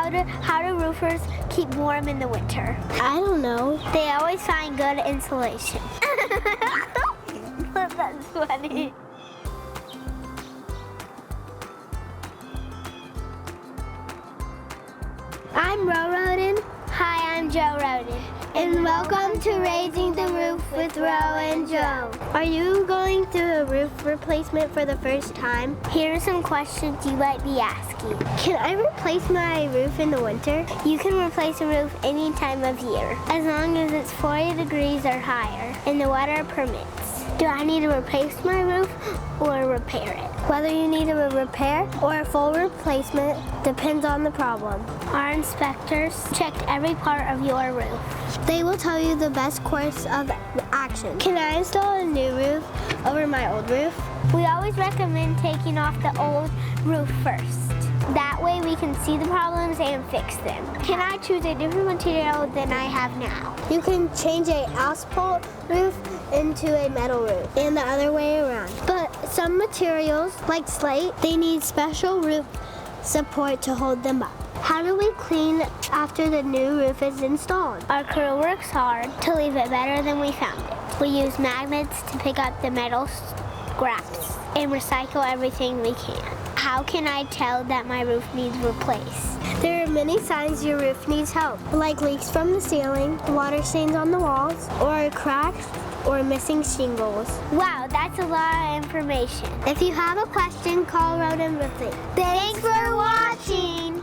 How do roofers keep warm in the winter? I don't know. They always find good insulation. That's funny. I'm Rhoden. Hi, I'm Joe Rhoden. And welcome to Raising the Roof with Ro and Joe. Are you going through a roof replacement for the first time? Here are some questions you might be asking. Can I replace my roof in the winter? You can replace a roof any time of year, as long as it's 40 degrees or higher and the weather permits. Do I need to replace my roof or repair it? Whether you need a repair or a full replacement depends on the problem. Our inspectors checked every part of your roof. They will tell you the best course of action. Can I install a new roof over my old roof? We always recommend taking off the old roof first. That way we can see the problems and fix them. Can I choose a different material than I have now? You can change an asphalt roof into a metal roof and the other way around. But some materials, like slate, they need special roof support to hold them up. How do we clean after the new roof is installed? Our crew works hard to leave it better than we found it. We use magnets to pick up the metal scraps and recycle everything we can. How can I tell that my roof needs replaced? There are many signs your roof needs help, like leaks from the ceiling, water stains on the walls, or cracks or missing shingles. Wow, that's a lot of information. If you have a question, call Rhoden Roofing. Thanks for watching.